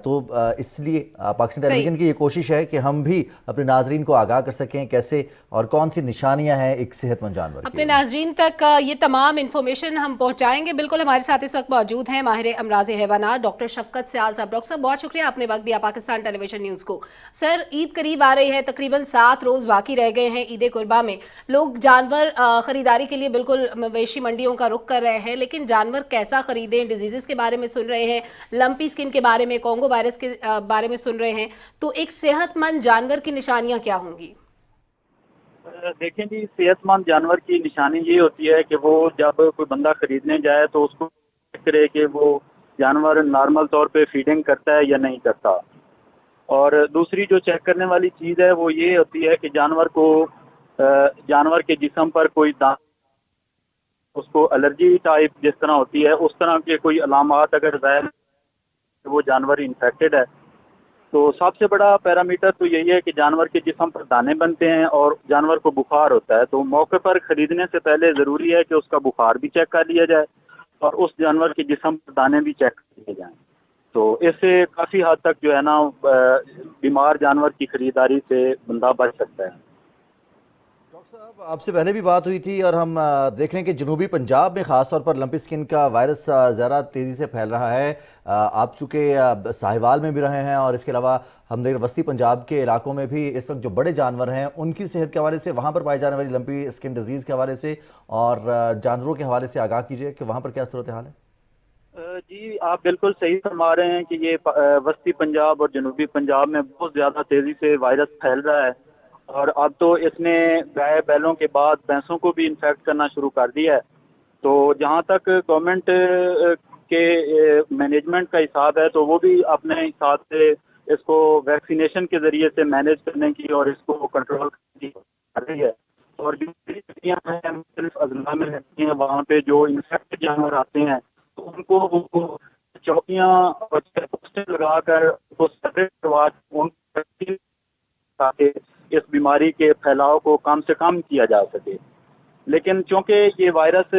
تو اس لیے پاکستان ٹیلی ویژن کی یہ کوشش ہے کہ ہم بھی اپنے ناظرین کو آگاہ کر سکیں کیسے اور کون سی نشانیاں ہیں ایک صحت مند جانور کی. اپنے ناظرین تک یہ تمام انفارمیشن ہم پہنچائیں گے. بالکل ہمارے ساتھ اس وقت موجود ہیں ماہر امراض حیوانات ڈاکٹر شفقت سیال صاحب. ڈاکٹر صاحب بہت شکریہ آپ نے وقت دیا پاکستان ٹیلی ویژن نیوز کو. سر, عید قریب آ رہی ہے, تقریباً 7 روز باقی رہ گئے ہیں عید قربا میں. لوگ جانور خریداری کے لیے بالکل مویشی منڈیوں کا رخ کر رہے ہیں, لیکن جانور کیسا خریدیں, ڈیزیزز کے بارے میں سن رہے ہیں, لمپی اسکن کے بارے میں, کونگو وائرس کے بارے میں سن رہے ہیں. تو ایک صحت مند جانور کی نشانیاں کیا ہوں گی؟ دیکھیں جی, صحت مند جانور کی نشانی یہ ہوتی ہے کہ وہ جب کوئی بندہ خریدنے جائے تو اس کو چیک کرے کہ وہ جانور نارمل طور پہ فیڈنگ کرتا ہے یا نہیں کرتا. اور دوسری جو چیک کرنے والی چیز ہے وہ یہ ہوتی ہے کہ جانور کے جسم پر کوئی اس کو الرجی ٹائپ جس طرح ہوتی ہے اس طرح کے کوئی علامات اگر ظاہر وہ جانور انفیکٹڈ ہے. تو سب سے بڑا پیرامیٹر تو یہی ہے کہ جانور کے جسم پر دانے بنتے ہیں اور جانور کو بخار ہوتا ہے. تو موقع پر خریدنے سے پہلے ضروری ہے کہ اس کا بخار بھی چیک کر لیا جائے اور اس جانور کے جسم پر دانے بھی چیک کر لیے جائیں. تو اس سے کافی حد تک جو ہے نا بیمار جانور کی خریداری سے بندہ بچ سکتا ہے. ڈاکٹر صاحب آپ سے پہلے بھی بات ہوئی تھی اور ہم دیکھ رہے ہیں کہ جنوبی پنجاب میں خاص طور پر لمپی اسکن کا وائرس زیادہ تیزی سے پھیل رہا ہے. آپ چونکہ ساہیوال میں بھی رہے ہیں اور اس کے علاوہ ہم دیکھ وسطی پنجاب کے علاقوں میں بھی اس وقت جو بڑے جانور ہیں ان کی صحت کے حوالے سے, وہاں پر پائی جانے والی لمپی اسکن ڈیزیز کے حوالے سے اور جانوروں کے حوالے سے آگاہ کیجیے کہ وہاں پر کیا صورتحال ہے. جی آپ بالکل صحیح فرما رہے ہیں کہ یہ وسطی پنجاب اور جنوبی پنجاب میں بہت زیادہ تیزی سے وائرس پھیل رہا ہے اور اب تو اس نے گائے بیلوں کے بعد بھینسوں کو بھی انفیکٹ کرنا شروع کر دیا ہے. تو جہاں تک گورنمنٹ کے مینجمنٹ کا حساب ہے تو وہ بھی اپنے حساب سے اس کو ویکسینیشن کے ذریعے سے مینیج کرنے کی اور اس کو کنٹرول کرنے کی کر رہی ہے. اور جو مختلف اضلاع میں رہتی ہیں وہاں پہ جو انفیکٹ جانور آتے ہیں تو ان کو وہ چوکیاں اور پوسٹر لگا کر وہ سپریٹ کروا تاکہ اس بیماری کے پھیلاؤ کو کم سے کم کیا جا سکے. لیکن چونکہ یہ وائرس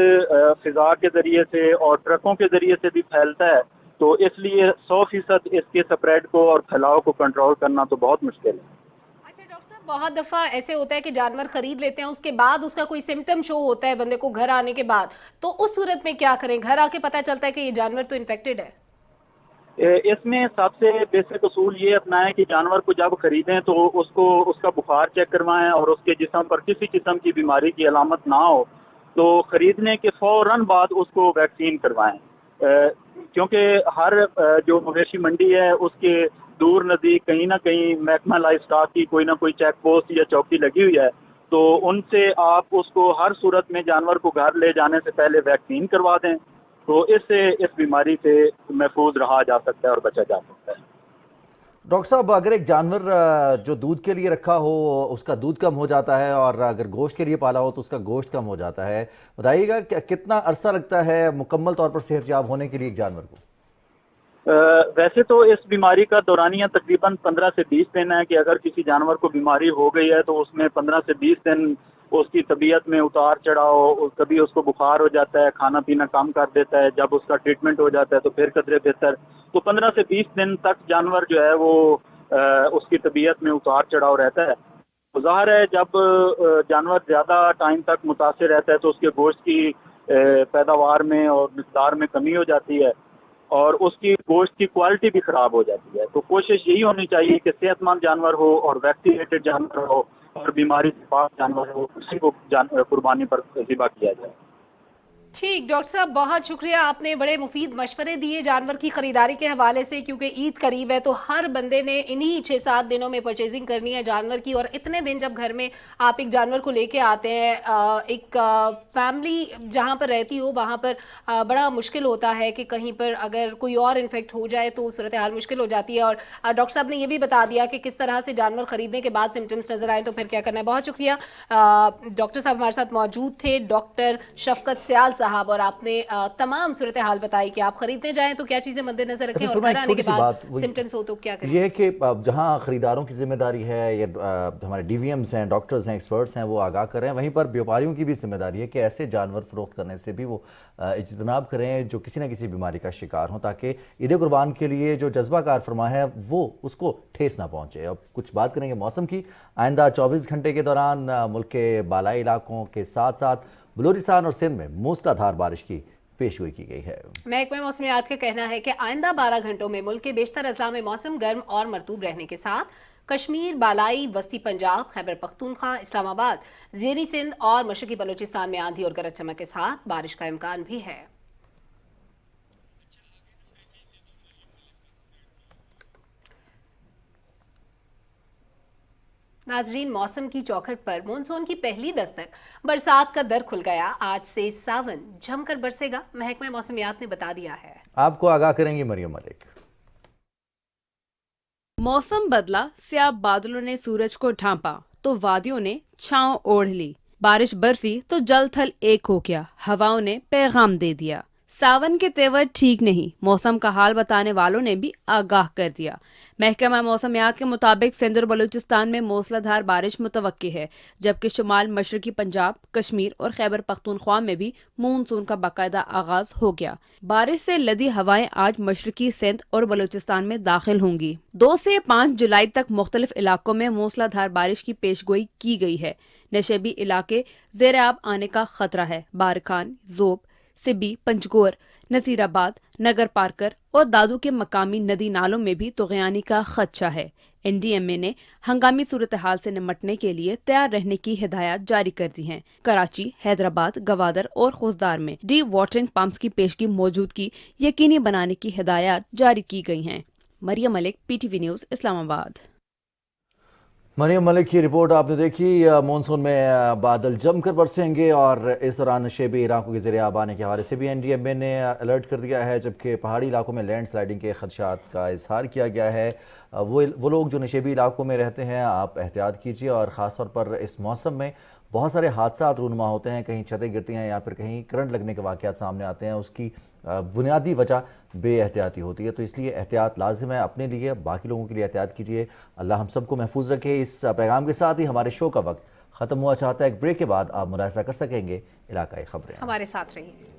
فضا کے ذریعے سے اور ٹرکوں کے ذریعے سے بھی پھیلتا ہے تو اس لیے 100% اس کے سپریڈ کو اور پھیلاؤ کو کنٹرول کرنا تو بہت مشکل ہے. بہت دفعہ ایسے ہوتا ہے کہ جانور خرید لیتے ہیں, اس کے بعد اس کا کوئی سمٹم شو ہوتا ہے بندے کو گھر آنے کے بعد, تو اس صورت میں کیا کریں؟ گھر آ کے پتہ چلتا ہے کہ یہ جانور تو انفیکٹڈ ہے. اس میں سب سے بیسک اصول یہ اپنائیں کہ جانور کو جب خریدیں تو اس کا بخار چیک کروائیں اور اس کے جسم پر کسی قسم کی بیماری کی علامت نہ ہو تو خریدنے کے فوراً بعد اس کو ویکسین کروائیں. کیونکہ ہر جو مویشی منڈی ہے اس کے دور نزدیک کہیں نہ کہیں محکمہ لائف اسٹاک کی کوئی نہ کوئی چیک پوسٹ یا چوکی لگی ہوئی ہے, تو ان سے آپ اس کو ہر صورت میں جانور کو گھر لے جانے سے پہلے ویکسین کروا دیں تو اس سے اس بیماری سے محفوظ رہا جا سکتا ہے اور بچا جا سکتا ہے. ڈاکٹر صاحب اگر ایک جانور جو دودھ کے لیے رکھا ہو اس کا دودھ کم ہو جاتا ہے اور اگر گوشت کے لیے پالا ہو تو اس کا گوشت کم ہو جاتا ہے, بتائیے گا کہ کتنا عرصہ لگتا ہے مکمل طور پر صحت یاب ہونے کے لیے ایک جانور کو؟ ویسے تو اس بیماری کا دورانیہ تقریباً 15 سے 20 دن ہے کہ اگر کسی جانور کو بیماری ہو گئی ہے تو اس میں 15 سے 20 دن اس کی طبیعت میں اتار چڑھاؤ, کبھی اس کو بخار ہو جاتا ہے, کھانا پینا کم کر دیتا ہے, جب اس کا ٹریٹمنٹ ہو جاتا ہے تو پھر قدرے بہتر. تو 15 سے 20 دن تک جانور جو ہے وہ اس کی طبیعت میں اتار چڑھاؤ رہتا ہے. ظاہر ہے جب جانور زیادہ ٹائم تک متاثر رہتا ہے تو اس کے گوشت کی پیداوار میں اور مقدار میں کمی ہو جاتی ہے اور اس کی گوشت کی کوالٹی بھی خراب ہو جاتی ہے. تو کوشش یہی ہونی چاہیے کہ صحت مند جانور ہو اور ویکسینیٹڈ جانور ہو اور بیماری سے پاک جانور ہو, اسی کو قربانی پر ذبح کیا جائے. ٹھیک ڈاکٹر صاحب, بہت شکریہ, آپ نے بڑے مفید مشورے دیے جانور کی خریداری کے حوالے سے, کیونکہ عید قریب ہے تو ہر بندے نے انہی 6-7 دنوں میں پرچیزنگ کرنی ہے جانور کی, اور اتنے دن جب گھر میں آپ ایک جانور کو لے کے آتے ہیں, ایک فیملی جہاں پر رہتی ہو وہاں پر بڑا مشکل ہوتا ہے کہ کہیں پر اگر کوئی اور انفیکٹ ہو جائے تو صورتحال مشکل ہو جاتی ہے. اور ڈاکٹر صاحب نے یہ بھی بتا دیا کہ کس طرح سے جانور خریدنے کے بعد سمٹمز نظر آئیں تو پھر کیا کرنا ہے. بہت شکریہ. ڈاکٹر صاحب ہمارے ساتھ موجود تھے, ڈاکٹر شفقت سیال صاحب, اور آپ نے تمام صورتحال بتائی کہ آپ خریدنے جائیں تو کیا چیزیں مد نظر رکھیں اور گھر آنے کے بعد سمٹمز ہو تو کیا کریں. یہ ہے کہ جہاں خریداروں کی ذمہ داری ہے, یا ہمارے ڈی وی ایمز ہیں, ڈاکٹرز ہیں, ایکسپرٹس ہیں, وہ آگاہ کر رہے ہیں, وہیں پر بیوپاریوں کی بھی ذمہ داری ہے کہ ایسے جانور فروخت کرنے سے بھی وہ اجتناب کریں جو کسی نہ کسی بیماری کا شکار ہوں, تاکہ عید قربان کے لیے جو جذبہ کار فرما ہے وہ اس کو ٹھیس نہ پہنچے. اب کچھ بات کریں گے موسم کی. آئندہ 24 گھنٹے کے دوران ملک کے بالائی علاقوں کے ساتھ ساتھ بلوچستان اور سندھ میں موسلادھار بارش کی پیشگوئی کی گئی ہے. محکمہ موسمیات کا کہنا ہے کہ آئندہ 12 گھنٹوں میں ملک کے بیشتر اضلاع میں موسم گرم اور مرطوب رہنے کے ساتھ کشمیر, بالائی, وسطی پنجاب, خیبر پختونخوا, اسلام آباد, زیریں سندھ اور مشرقی بلوچستان میں آندھی اور گرج چمک کے ساتھ بارش کا امکان بھی ہے. ناظرین, موسم کی چوکھٹ پر مونسون کی پہلی دستک, برسات کا در کھل گیا. آج سے ساون جم کر برسے گا, محکمہ موسمیات نے بتا دیا ہے. آپ کو آگاہ کریں گی مریم ملک. موسم بدلا, سیاہ بادلوں نے سورج کو ڈھانپا تو وادیوں نے چھاؤں اوڑھ لی. بارش برسی تو جل تھل ایک ہو گیا, ہواؤں نے پیغام دے دیا. ساون کے تیور ٹھیک نہیں, موسم کا حال بتانے والوں نے بھی آگاہ کر دیا. محکمہ موسمیات کے مطابق سندھ اور بلوچستان میں موسلادھار بارش متوقع ہے, جبکہ شمال مشرقی پنجاب, کشمیر اور خیبر پختونخوا میں بھی مونسون کا باقاعدہ آغاز ہو گیا. بارش سے لدی ہوائیں آج مشرقی سندھ اور بلوچستان میں داخل ہوں گی. 2 سے 5 جولائی تک مختلف علاقوں میں موسلادھار بارش کی پیشگوئی کی گئی ہے. نشیبی علاقے زیر آب آنے کا خطرہ ہے. بارکھان, زوب, سبی, پنجگور, نصیر آباد, نگر پارکر اور دادو کے مقامی ندی نالوں میں بھی طغیانی کا خدشہ ہے. NDMA نے ہنگامی صورتحال سے نمٹنے کے لیے تیار رہنے کی ہدایات جاری کر دی ہیں. کراچی, حیدرآباد, گوادر اور خوزدار میں ڈی واٹرنگ پمپس کی پیشگی موجودگی یقینی بنانے کی ہدایات جاری کی گئی ہیں. مریم ملک, PTV نیوز, اسلام آباد. مریم ملک کی رپورٹ آپ نے دیکھی. مونسون میں بادل جم کر برسیں گے اور اس دوران نشیبی علاقوں کے زیر آب آنے کے حوالے سے بھی NDMA نے الرٹ کر دیا ہے, جبکہ پہاڑی علاقوں میں لینڈ سلائڈنگ کے خدشات کا اظہار کیا گیا ہے. وہ لوگ جو نشیبی علاقوں میں رہتے ہیں, آپ احتیاط کیجیے, اور خاص طور پر اس موسم میں بہت سارے حادثات رونما ہوتے ہیں. کہیں چھتیں گرتی ہیں یا پھر کہیں کرنٹ لگنے کے واقعات سامنے آتے ہیں. اس کی بنیادی وجہ بے احتیاطی ہوتی ہے, تو اس لیے احتیاط لازم ہے. اپنے لیے, باقی لوگوں کے لیے احتیاط کیجیے. اللہ ہم سب کو محفوظ رکھے. اس پیغام کے ساتھ ہی ہمارے شو کا وقت ختم ہوا چاہتا ہے. ایک بریک کے بعد آپ ملاحظہ کر سکیں گے علاقائی خبریں. ہمارے ساتھ رہیے.